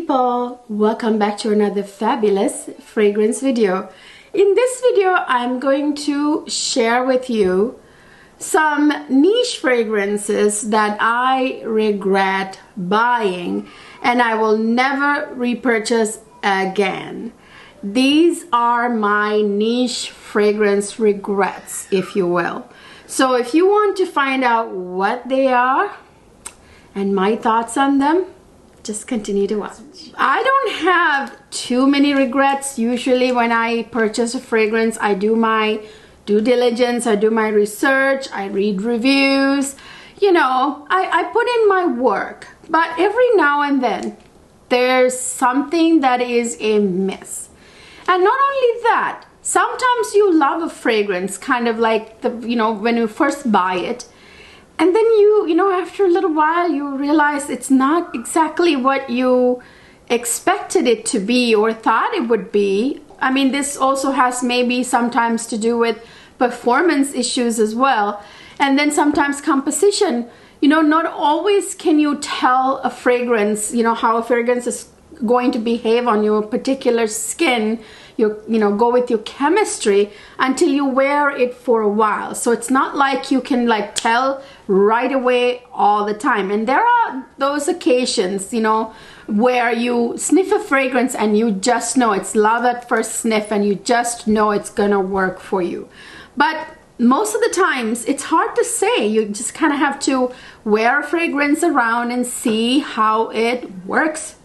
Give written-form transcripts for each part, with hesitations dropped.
people, welcome back to another fabulous fragrance video. In this video I'm going to share with you some niche fragrances that I regret buying and I will never repurchase again. These are my niche fragrance regrets, if you will. So if you want to find out what they are and my thoughts on them, just continue to watch. I don't have too many regrets. Usually when I purchase a fragrance, I do my due diligence, I do my research, I read reviews, you know, I put in my work. But every now and then, there's something that is a miss. And not only that, sometimes you love a fragrance, kind of like when you first buy it, and then you know, after a little while, you realize it's not exactly what you expected it to be or thought it would be. I mean, this also has maybe sometimes to do with performance issues as well. And then sometimes composition. You know, not always can you tell a fragrance, you know, how a fragrance is going to behave on your particular skin. You go with your chemistry until you wear it for a while. So it's not like you can like tell right away all the time. And there are those occasions, you know, where you sniff a fragrance and you just know it's love at first sniff and you just know it's gonna work for you. But most of the times it's hard to say. You just kind of have to wear a fragrance around and see how it works.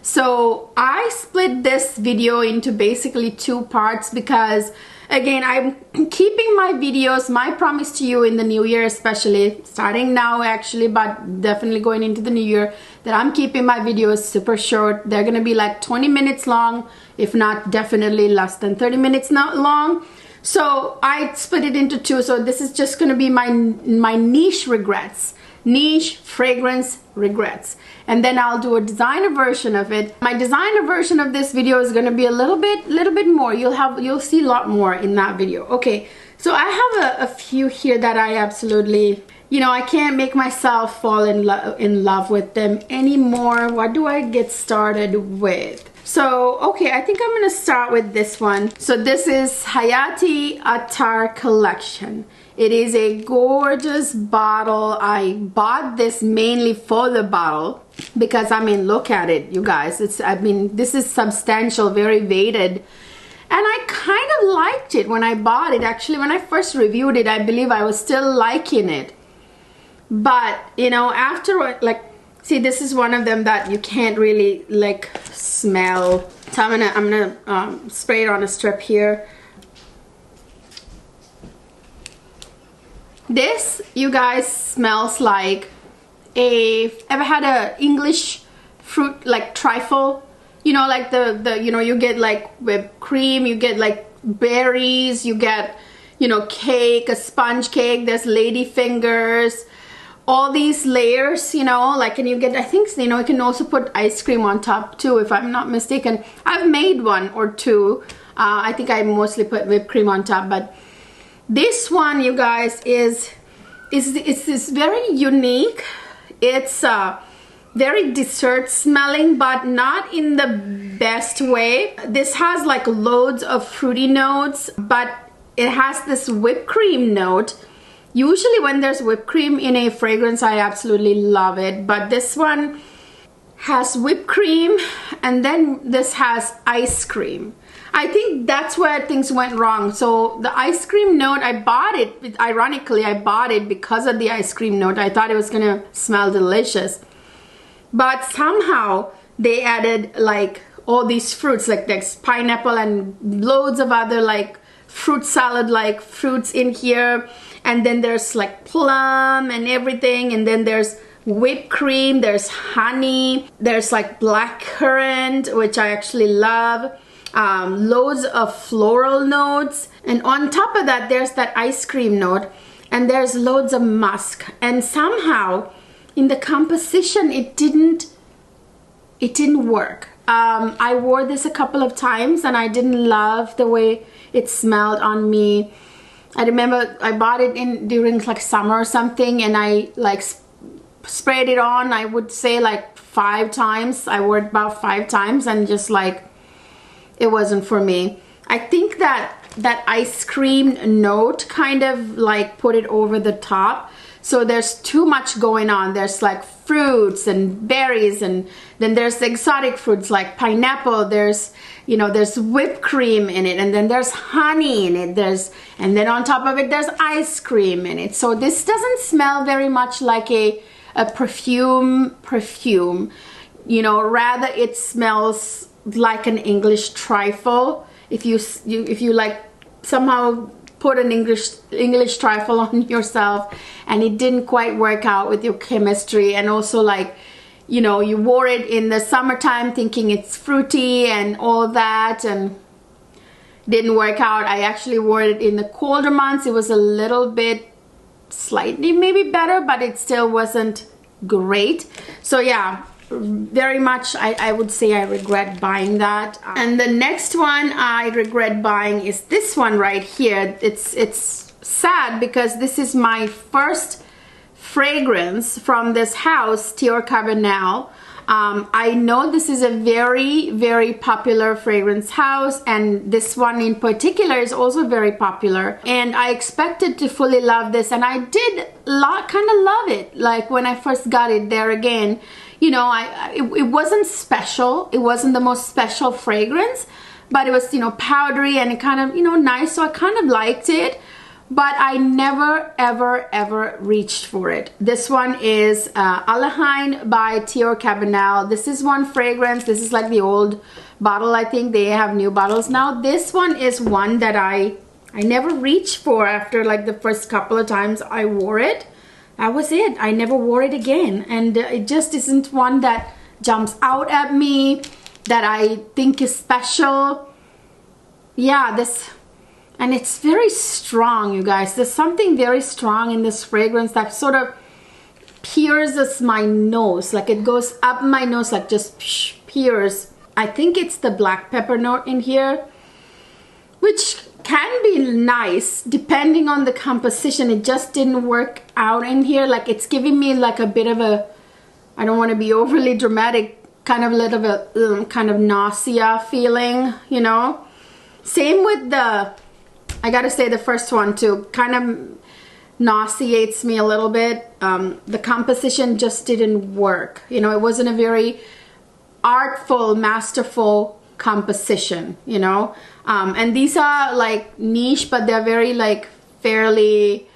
So I split this video into basically two parts because, again, I'm keeping my videos, my promise to you in the new year, especially starting now actually, but definitely going into the new year, that I'm keeping my videos super short. They're gonna be like 20 minutes long, if not definitely less than 30 minutes not long. So I split it into two. So this is just gonna be my niche regrets. Niche fragrance regrets, and then I'll do a designer version of it. My designer version of this video is going to be a little bit more. You'll see a lot more in that video. Okay, so I have a few here that I absolutely, you know, I can't make myself fall in love with them anymore. What do I get started with? So, okay, I think I'm going to start with this one. So this is Hayati Attar Collection. It is a gorgeous bottle. I bought this mainly for the bottle because, I mean, look at it, you guys. I mean, this is substantial, very weighted. And I kind of liked it when I bought it. Actually, when I first reviewed it, I believe I was still liking it. But, you know, after, like, see, this is one of them that you can't really, like, smell. So I'm gonna spray it on a strip here. This, you guys, smells like ever had a English fruit, like trifle? You know, like you get like whipped cream, you get like berries, you get, you know, cake, a sponge cake, there's lady fingers, all these layers, you know, like, and you get, I think, you know, you can also put ice cream on top too, if I'm not mistaken. I've made one or two. I think I mostly put whipped cream on top, but this one, you guys, is very unique. It's very dessert smelling, but not in the best way. This has like loads of fruity notes, but it has this whipped cream note. Usually when there's whipped cream in a fragrance, I absolutely love it. But this one has whipped cream, and then this has ice cream. I think that's where things went wrong. So the ice cream note, I bought it, ironically, I bought it because of the ice cream note. I thought it was gonna smell delicious. But somehow they added like all these fruits, like there's pineapple and loads of other like fruit salad like fruits in here. And then there's like plum and everything. And then there's whipped cream, there's honey, there's like blackcurrant, which I actually love. Loads of floral notes, and on top of that there's that ice cream note, and there's loads of musk. And somehow in the composition it didn't work. I wore this a couple of times and I didn't love the way it smelled on me. I remember I bought it during like summer or something, and I like sprayed it on, I would say like 5 times. I wore it about 5 times, and just like, it wasn't for me. I think that ice cream note kind of like put it over the top. So there's too much going on. There's like fruits and berries, and then there's exotic fruits like pineapple. There's, you know, there's whipped cream in it, and then there's honey in it. And then on top of it, there's ice cream in it. So this doesn't smell very much like a perfume. You know, rather it smells like an English trifle. If you like somehow put an English trifle on yourself and it didn't quite work out with your chemistry, and also like, you know, you wore it in the summertime thinking it's fruity and all that, and didn't work out. I actually wore it in the colder months. It was a little bit slightly maybe better, but it still wasn't great. So yeah, very much I would say I regret buying that. And the next one I regret buying is this one right here. It's sad because this is my first fragrance from this house, Theo Carbonell. I know this is a very, very popular fragrance house, and this one in particular is also very popular, and I expected to fully love this, and I did kind of love it. Like when I first got it, there again, you know, it wasn't special. It wasn't the most special fragrance, but it was, you know, powdery and it kind of, you know, nice, so I kind of liked it. But I never, ever reached for it. This one is Aleheim by Theo Carbonell. This is one fragrance. This is like the old bottle. I think they have new bottles now. This one is one that I never reached for after like the first couple of times I wore it. That was it. I never wore it again. And it just isn't one that jumps out at me, that I think is special. Yeah, this... And it's very strong, you guys. There's something very strong in this fragrance that sort of pierces my nose. Like it goes up my nose, like just pierce. I think it's the black pepper note in here, which can be nice depending on the composition. It just didn't work out in here. Like it's giving me like a bit of a, I don't want to be overly dramatic, kind of a little bit kind of nausea feeling, you know. Same with the, I gotta say the first one too, kind of nauseates me a little bit. The composition just didn't work. You know, it wasn't a very artful, masterful composition, you know. And these are like niche, but they're very like fairly,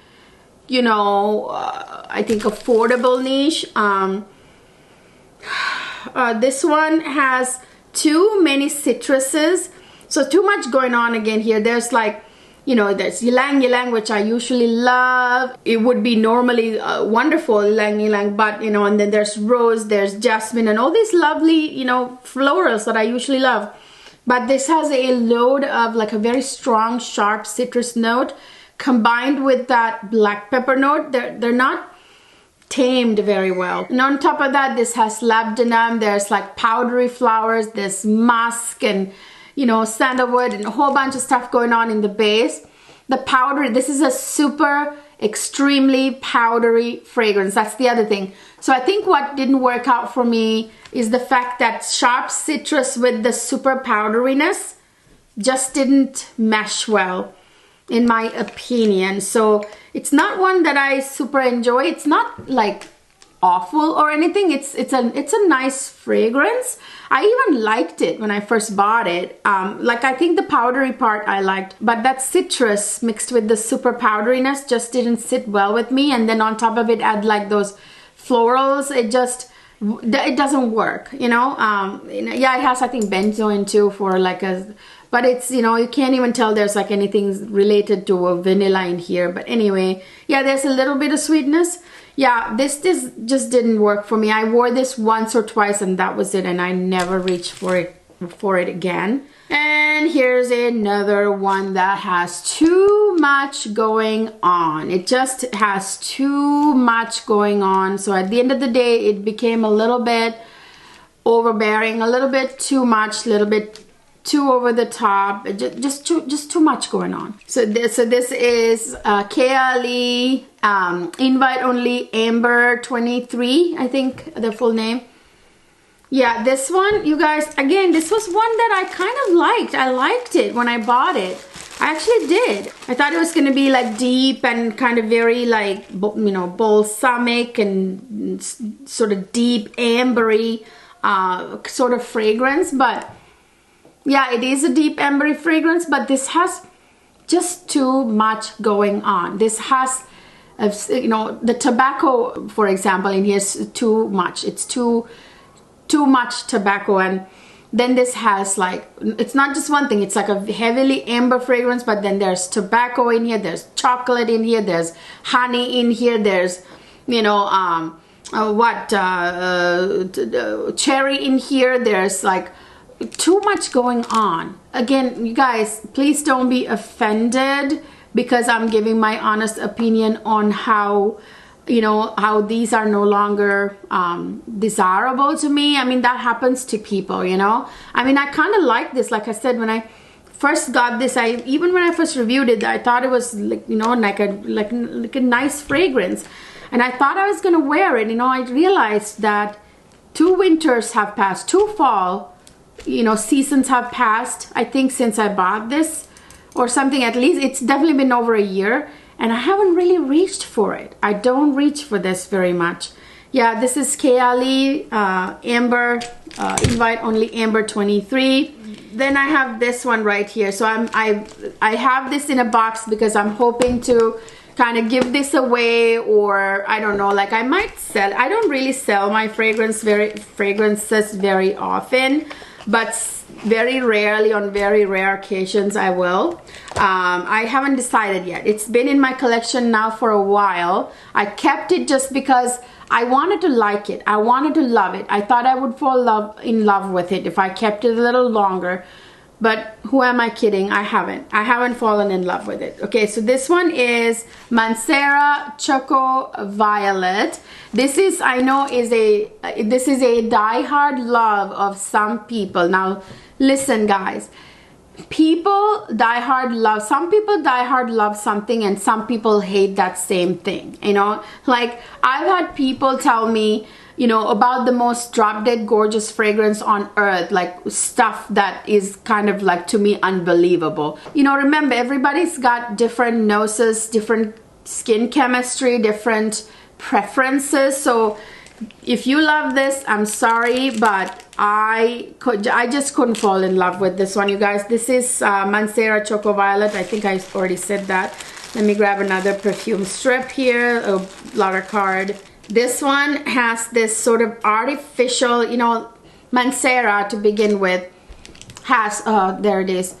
you know, I think affordable niche. This one has too many citruses. So too much going on again here. There's like, you know, there's ylang ylang, which I usually love. It would be normally wonderful ylang ylang, but you know, and then there's rose, there's jasmine, and all these lovely, you know, florals that I usually love. But this has a load of like a very strong, sharp citrus note combined with that black pepper note. They're not tamed very well. And on top of that, this has labdanum. There's like powdery flowers, there's musk, and you know, sandalwood, and a whole bunch of stuff going on in the base. The powder, this is a super extremely powdery fragrance. That's the other thing. So I think what didn't work out for me is the fact that sharp citrus with the super powderiness just didn't mesh well, in my opinion. So it's not one that I super enjoy. It's not like awful or anything. It's a nice fragrance. I even liked it when I first bought it. Like I think the powdery part I liked, but that citrus mixed with the super powderiness just didn't sit well with me. And then on top of it, add like those florals. It doesn't work, you know. Yeah, it has I think benzoin too for like a, but it's, you know, you can't even tell there's like anything related to a vanilla in here. But anyway, yeah, there's a little bit of sweetness. Yeah, this just didn't work for me. I wore this once or twice and that was it, and I never reached for it again. And here's another one that has too much going on. It just has too much going on. So at the end of the day, it became a little bit overbearing, a little bit too much, a little bit too over the top, just too much going on. So this is KLE Invite Only Amber 23, I think the full name. Yeah, this one, you guys, again, this was one that I kind of liked. I liked it when I bought it. I actually did. I thought it was going to be like deep and kind of very like, you know, balsamic and sort of deep ambery sort of fragrance. But yeah, it is a deep ambery fragrance, but this has just too much going on. This has, you know, the tobacco, for example, in here is too much. It's too much tobacco. And then this has like, it's not just one thing, it's like a heavily amber fragrance, but then there's tobacco in here, there's chocolate in here, there's honey in here, there's, you know, cherry in here, there's like too much going on. Again, you guys, please don't be offended because I'm giving my honest opinion on how, you know, how these are no longer desirable to me. I mean, that happens to people, you know. I mean, I kind of like this. Like I said, when I first got this, even when I first reviewed it, I thought it was like, you know, like a nice fragrance, and I thought I was gonna wear it. You know, I realized that 2 winters have passed, 2 fall, you know, seasons have passed. I think since I bought this or something, at least it's definitely been over a year. And I haven't really reached for it. I don't reach for this very much. Yeah, this is KLE Amber, Invite Only Amber 23. Then I have this one right here. So I have this in a box because I'm hoping to kind of give this away, or I don't know, like I might sell. I don't really sell my fragrances very often, but very rarely, on very rare occasions, I will. I haven't decided yet. It's been in my collection now for a while. I kept it just because I wanted to like it. I wanted to love it. I thought I would fall in love with it if I kept it a little longer. But who am I kidding? I haven't fallen in love with it. Okay, so this one is Mancera Choco Violet. This is, I know, this is a die-hard love of some people. Now, listen, guys. Some people die-hard love something, and some people hate that same thing. You know, like I've had people tell me, you know, about the most drop-dead gorgeous fragrance on earth, like stuff that is kind of like, to me, unbelievable. You know, remember, everybody's got different noses, different skin chemistry, different preferences. So if you love this, I'm sorry, but I just couldn't fall in love with this one, you guys. This is Mancera Choco Violet. I think I already said that. Let me grab another perfume strip here, a blotter card. This one has this sort of artificial, you know, Mancera to begin with has, there it is.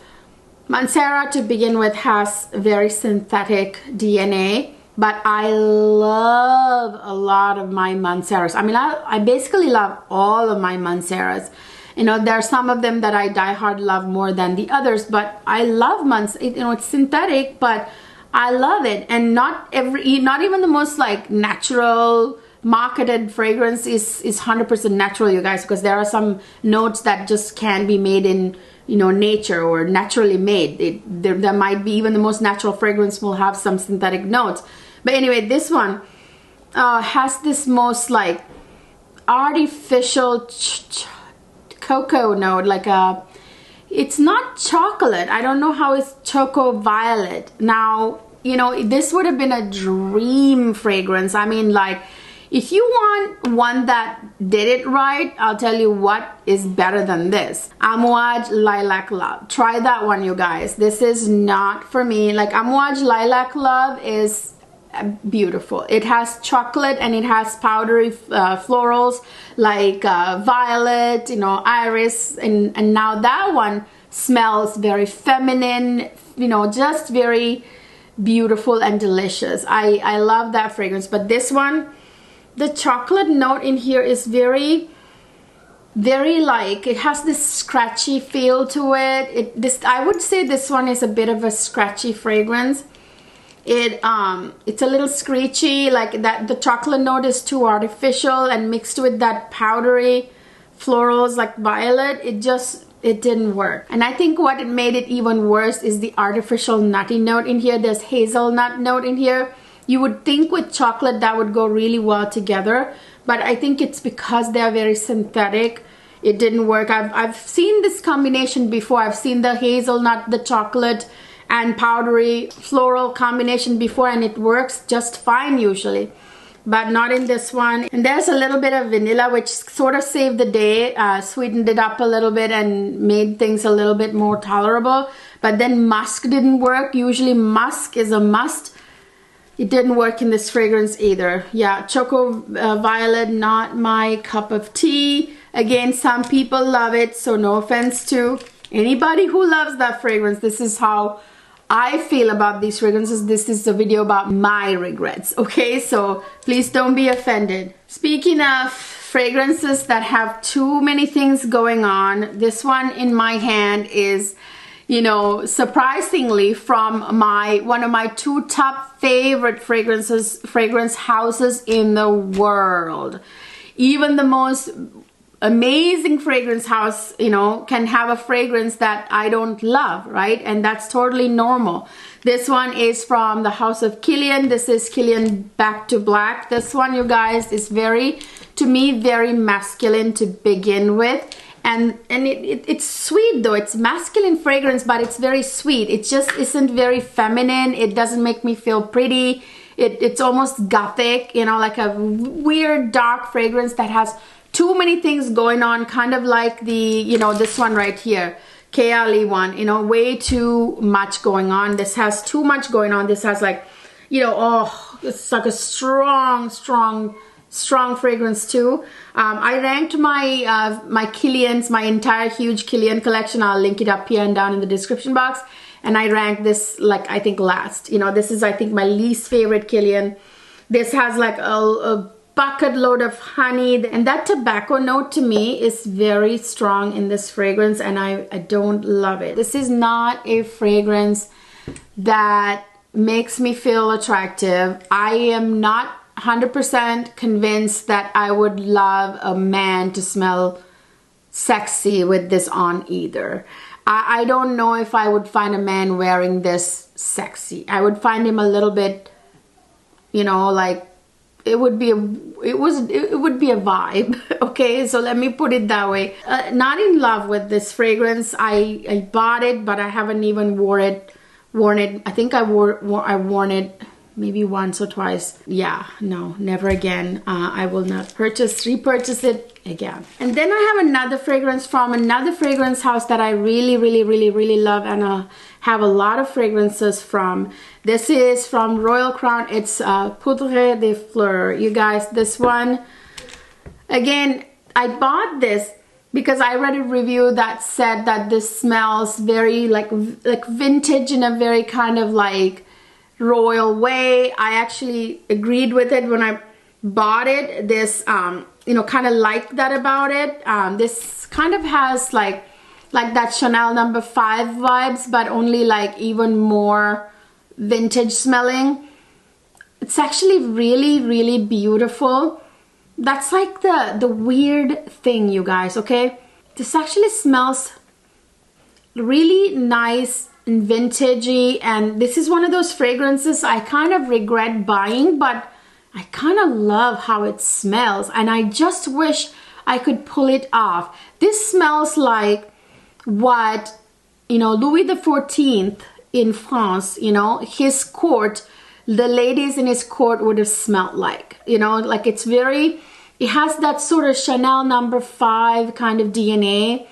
Mancera to begin with has very synthetic DNA, but I love a lot of my Manceras. I mean, I basically love all of my Manceras. You know, there are some of them that I die-hard love more than the others, but I love you know, it's synthetic, but I love it. And not even the most like natural marketed fragrance is 100% natural, you guys, because there are some notes that just can't be made in, you know, nature or naturally made. There might be, even the most natural fragrance will have some synthetic notes. But anyway, this one has this most like artificial cocoa note, like it's not chocolate. I don't know how it's Choco Violet. Now, you know, this would have been a dream fragrance. I mean, like, if you want one that did it right, I'll tell you what is better than this. Amouage Lilac Love. Try that one, you guys. This is not for me. Like, Amouage Lilac Love is beautiful. It has chocolate and it has powdery florals like violet, you know, iris, and now that one smells very feminine, you know, just very beautiful and delicious. I love that fragrance. But this one, the chocolate note in here is very like, it has this scratchy feel to it. I would say this one is a bit of a scratchy fragrance. It's a little screechy, like that. The chocolate note is too artificial, and mixed with that powdery florals like violet, it it didn't work. And I think what made it even worse is the artificial nutty note in here. There's hazelnut note in here. You would think with chocolate that would go really well together, but I think it's because they're very synthetic. It didn't work. I've seen this combination before. I've seen the hazelnut, the chocolate, and powdery floral combination before, and it works just fine usually, but not in this one. And there's a little bit of vanilla, which sort of saved the day, sweetened it up a little bit and made things a little bit more tolerable. But then musk didn't work. Usually musk is a must. It didn't work in this fragrance either. Yeah, Choco Violet, not my cup of tea. Again, some people love it, so no offense to anybody who loves that fragrance. This is how I feel about these fragrances. This is a video about my regrets, okay? So please don't be offended. Speaking of fragrances that have too many things going on, this one in my hand is, you know, surprisingly from one of my 2 top favorite fragrance houses in the world. Even the most amazing fragrance house, you know, can have a fragrance that I don't love, right? And that's totally normal. This one is from the house of Kilian. This is Kilian Back to Black. This one, you guys, is very, to me, very masculine to begin with. And it's sweet though. It's masculine fragrance, but it's very sweet. It just isn't very feminine. It doesn't make me feel pretty. It's almost gothic, you know, like a weird dark fragrance that has too many things going on, kind of like the, you know, this one right here, Kayali one, you know, way too much going on. This has too much going on. This has like, you know, oh, it's like a strong fragrance too. I ranked my my Kilians, my entire huge Kilian collection. I'll link it up here and down in the description box. And I ranked this, like, I think last. You know, this is, I think, my least favorite Kilian. This has like a bucket load of honey, and that tobacco note to me is very strong in this fragrance, and I don't love it. This is not a fragrance that makes me feel attractive. I am not 100% convinced that I would love a man to smell sexy with this on either. I don't know if I would find a man wearing this sexy. I would find him a little bit, you know, like, it would be a vibe. Okay, so let me put it that way. Not in love with this fragrance. I bought it, but I haven't even worn it. I think I've worn it maybe once or twice. Yeah, no, never again. I will not repurchase it again. And then I have another fragrance from another fragrance house that I really love, and have a lot of fragrances from. This is from Royal Crown. It's Poudre de Fleur. You guys, this one, again, I bought this because I read a review that said that this smells very like vintage in a very kind of like royal way. I actually agreed with it when I bought it. This you know, kind of like that about it. This kind of has like that Chanel No. 5 vibes, but only like even more vintage smelling. It's actually really beautiful. That's like the weird thing, you guys, okay? This actually smells really nice and vintagey, and this is one of those fragrances I kind of regret buying, but I kind of love how it smells, and I just wish I could pull it off. This smells like what, you know, Louis XIV in France, you know, his court, the ladies in his court would have smelled like, you know, like it's very, it has that sort of Chanel No. 5 kind of DNA,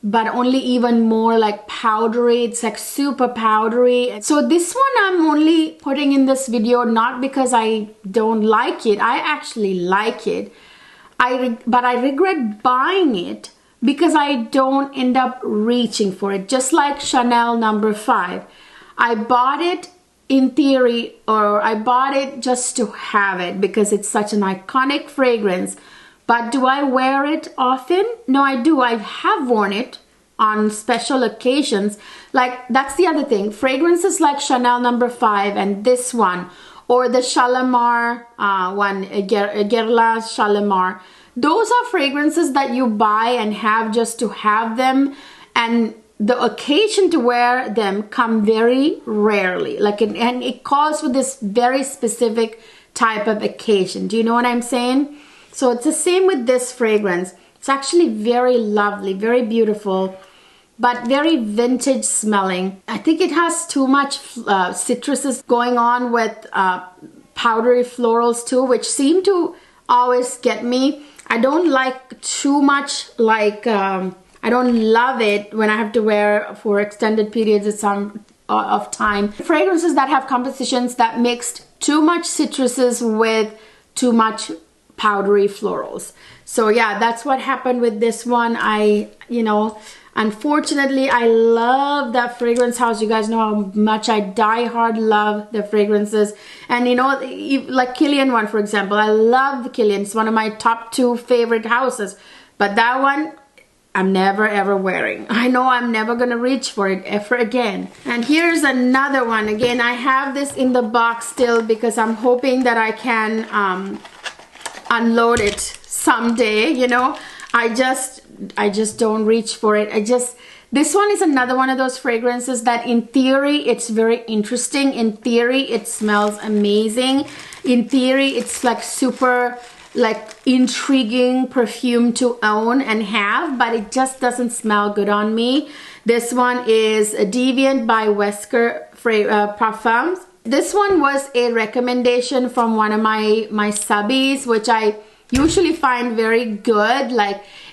but only even more like powdery. It's like super powdery. So this one I'm only putting in this video not because I don't like it. I actually like it. But I regret buying it because I don't end up reaching for it. Just like Chanel No. 5. I bought it in theory, or I bought it just to have it because it's such an iconic fragrance. But do I wear it often? No, I do. I have worn it on special occasions. Like, that's the other thing. Fragrances like Chanel No. 5 and this one, or the Shalimar one, Guerlain Shalimar. Those are fragrances that you buy and have just to have them. and the occasion to wear them come very rarely. And it calls for this very specific type of occasion. Do you know what I'm saying? So it's the same with this fragrance. It's actually very lovely, very beautiful, but very vintage smelling. I think it has too much citruses going on with powdery florals too, which seem to always get me. I don't like too much, I don't love it when I have to wear for extended periods of time. Fragrances that have compositions that mixed too much citruses with too much powdery florals. So yeah, that's what happened with this one. Unfortunately, I love that fragrance house. You guys know how much I die hard love the fragrances. And like Kilian one, for example, I love the Kilian. It's one of my top 2 favorite houses. But that one, I'm never ever wearing. I know I'm never gonna reach for it ever again. And here's another one. Again, I have this in the box still because I'm hoping that I can unload it someday. I just don't reach for it. This one is another one of those fragrances that in theory it's very interesting. In theory it smells amazing. In theory it's like super intriguing perfume to own and have, but it just doesn't smell good on me. This one is Deviant by Wesker Perfumes. This one was a recommendation from one of my subbies, which I usually find very good.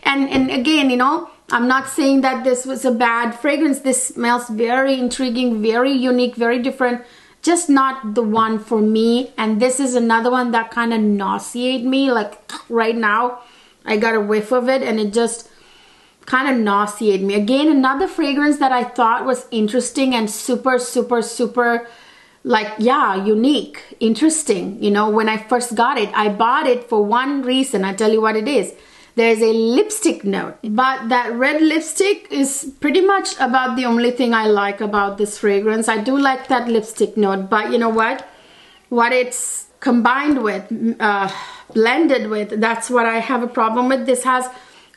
And again, I'm not saying that this was a bad fragrance. This smells very intriguing, very unique, very different. Just not the one for me. And this is another one that kind of nauseated me. Right now, I got a whiff of it and it just kind of nauseated me. Again, another fragrance that I thought was interesting and super, super, super, unique, interesting. When I first got it, I bought it for one reason. I'll tell you what it is. There's a lipstick note, but that red lipstick is pretty much about the only thing I like about this fragrance. I do like that lipstick note, but you know what? What it's combined with, blended with, that's what I have a problem with. This has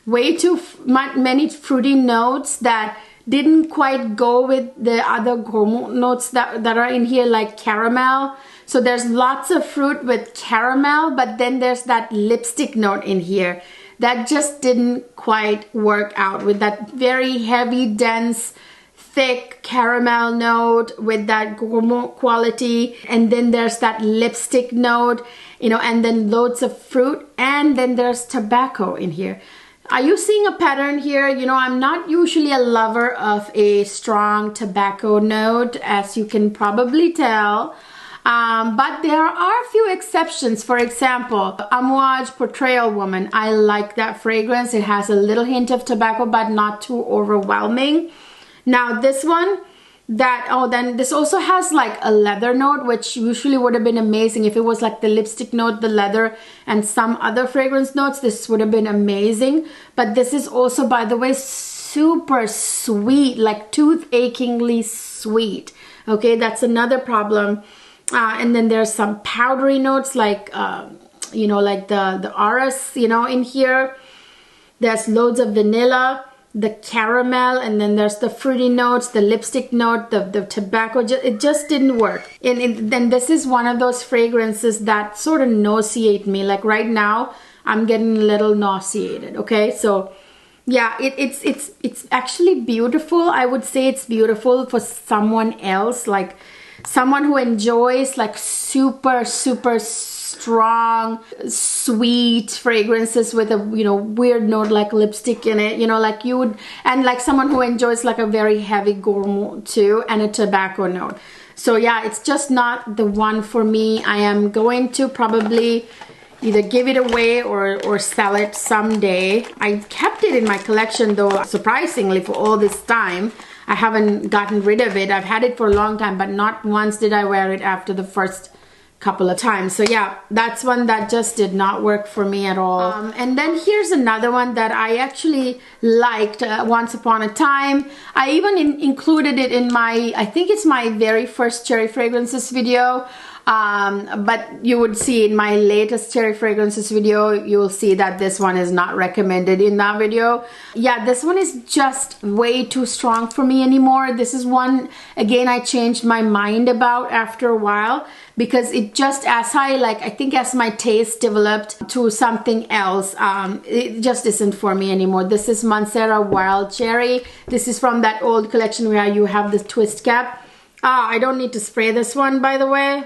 way too many fruity notes that didn't quite go with the other gourmet notes that are in here, like caramel. So there's lots of fruit with caramel, but then there's that lipstick note in here that just didn't quite work out with that very heavy, dense, thick caramel note with that gourmet quality. And then there's that lipstick note, and then loads of fruit. And then there's tobacco in here. Are you seeing a pattern here? I'm not usually a lover of a strong tobacco note, as you can probably tell. But there are a few exceptions. For example, Amouage Portrayal Woman. I like that fragrance. It has a little hint of tobacco, but not too overwhelming. Now this one, then this also has a leather note, which usually would have been amazing. If it was the lipstick note, the leather, and some other fragrance notes, this would have been amazing. But this is also, by the way, super sweet, tooth-achingly sweet. Okay, that's another problem. And then there's some powdery notes the Aras, in here. There's loads of vanilla, the caramel, and then there's the fruity notes, the lipstick note, the tobacco. It just didn't work. And then this is one of those fragrances that sort of nauseate me. Right now, I'm getting a little nauseated. Okay, so yeah, it's actually beautiful. I would say it's beautiful for someone else, someone who enjoys super, super strong, sweet fragrances with a, weird note like lipstick in it, you would, and someone who enjoys a very heavy gourmet too, and a tobacco note. So yeah, it's just not the one for me. I am going to probably either give it away or sell it someday. I kept it in my collection though, surprisingly, for all this time. I haven't gotten rid of it. I've had it for a long time, but not once did I wear it after the first couple of times. So yeah, that's one that just did not work for me at all. And then here's another one that I actually liked once upon a time. I even included it in my, I think it's my very first cherry fragrances video. But you would see in my latest cherry fragrances video, you'll see that this one is not recommended in that video. Yeah, this one is just way too strong for me anymore. This is one, again, I changed my mind about after a while, because it just, as I think as my taste developed to something else, it just isn't for me anymore. This is Mancera Wild Cherry. This is from that old collection where you have this twist cap. I don't need to spray this one, by the way.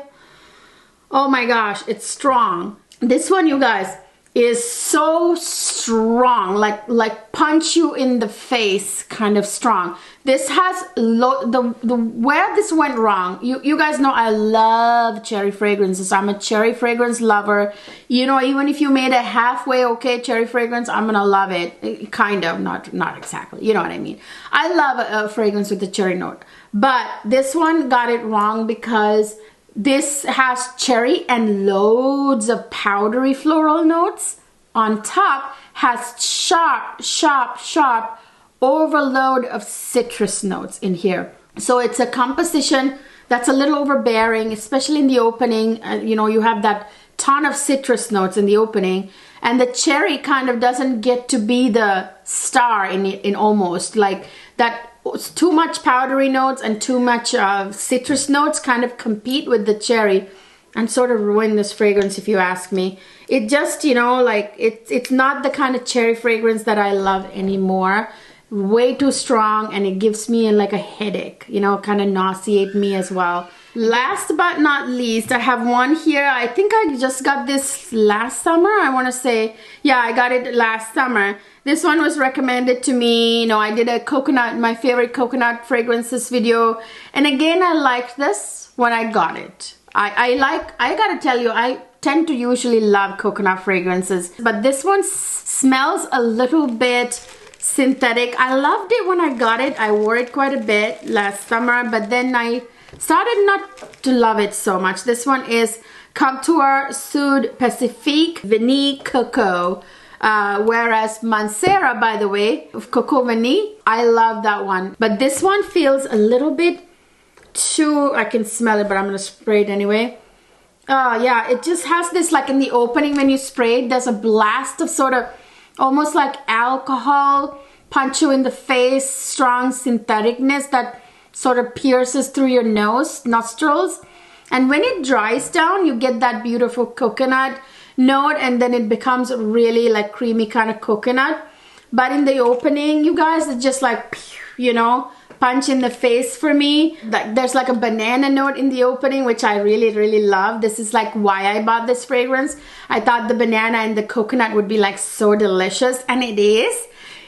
Oh my gosh, it's strong. This one, you guys, is so strong, like punch you in the face kind of strong. This has where this went wrong. You guys know I love cherry fragrances. I'm a cherry fragrance lover. You know, even if you made a halfway okay cherry fragrance, I'm gonna love it. Kind of, not exactly. You know what I mean. I love a fragrance with a cherry note, but this one got it wrong because this has cherry and loads of powdery floral notes. On top has sharp overload of citrus notes in here. So it's a composition that's a little overbearing, especially in the opening. You know, you have that ton of citrus notes in the opening, and the cherry kind of doesn't get to be the star in almost like that. Too much powdery notes and too much citrus notes kind of compete with the cherry and sort of ruin this fragrance, if you ask me. It just, you know, like it's not the kind of cherry fragrance that I love anymore. Way too strong, and it gives me like a headache, you know, kind of nauseate me as well. Last but not least, I have one here. I think I just got this last summer. I want to say, yeah, I got it last summer. This one was recommended to me. You know, I did a coconut, my favorite coconut fragrances video. And again, I liked this when I got it. I gotta tell you, I tend to usually love coconut fragrances, but this one smells a little bit synthetic. I loved it when I got it. I wore it quite a bit last summer, but then I started not to love it so much. This one is Comptoir Sud Pacifique Vanille Cocoa. Whereas Mancera, by the way, of Cocoa Vanille, I love that one. But this one feels a little bit too, I can smell it, but I'm going to spray it anyway. Yeah, it just has this, like in the opening when you spray it, there's a blast of sort of almost like alcohol, punch you in the face, strong syntheticness that sort of pierces through your nostrils. And when it dries down, you get that beautiful coconut note, and then it becomes really like creamy kind of coconut. But in the opening, you guys, it's just like, you know, punch in the face for me. Like there's like a banana note in the opening, which I really love. This is like why I bought this fragrance. I thought the banana and the coconut would be like so delicious, and it is.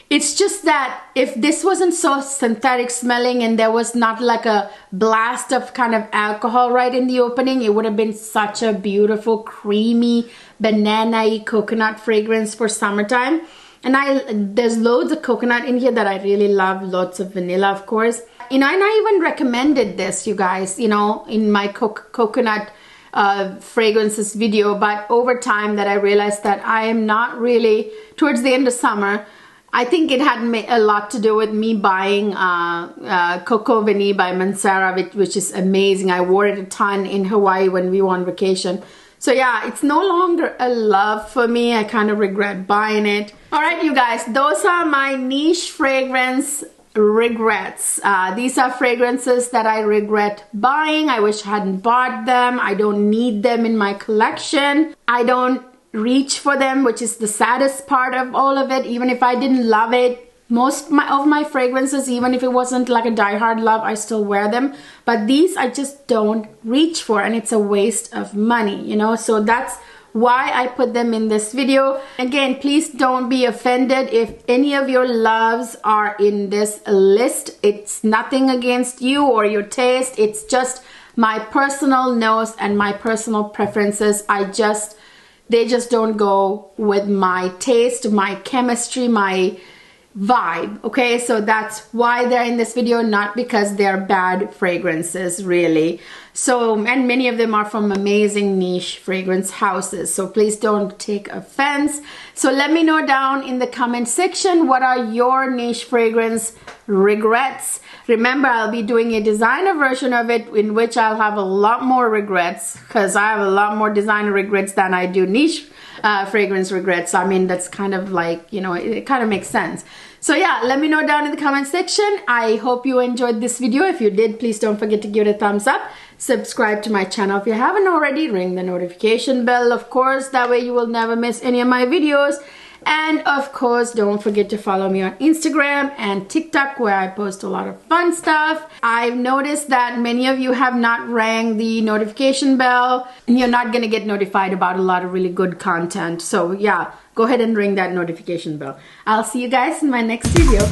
It's just that if this wasn't so synthetic smelling and there was not like a blast of kind of alcohol right in the opening, it would have been such a beautiful, creamy, banana-y coconut fragrance for summertime. And there's loads of coconut in here that I really love, lots of vanilla, of course. You know, and I even recommended this, you guys, you know, in my coconut fragrances video. But over time that I realized that I am not really, towards the end of summer, I think it had a lot to do with me buying Cocoa Vanille by Mancera, which is amazing. I wore it a ton in Hawaii when we were on vacation. So yeah, it's no longer a love for me. I kind of regret buying it. All right, you guys, those are my niche fragrance regrets. These are fragrances that I regret buying. I wish I hadn't bought them. I don't need them in my collection. I don't reach for them, which is the saddest part of all of it. Even if I didn't love it, most of my fragrances, even if it wasn't like a die-hard love, I still wear them. But these I just don't reach for, and it's a waste of money, you know. So that's why I put them in this video. Again, please don't be offended if any of your loves are in this list. It's nothing against you or your taste. It's just my personal nose and my personal preferences. They just don't go with my taste, my chemistry, my vibe. Okay, so that's why they're in this video, not because they're bad fragrances, really. So, and many of them are from amazing niche fragrance houses, so please don't take offense. So let me know down in the comment section, what are your niche fragrance regrets? Remember, I'll be doing a designer version of it in which I'll have a lot more regrets, because I have a lot more designer regrets than I do niche fragrance regrets. I mean, that's kind of like, you know, it kind of makes sense. So yeah, let me know down in the comment section. I hope you enjoyed this video. If you did, please don't forget to give it a thumbs up. Subscribe to my channel if you haven't already. Ring the notification bell, of course. That way you will never miss any of my videos. And of course, don't forget to follow me on Instagram and TikTok, where I post a lot of fun stuff. I've noticed that many of you have not rang the notification bell, and you're not gonna get notified about a lot of really good content. So yeah, go ahead and ring that notification bell. I'll see you guys in my next video.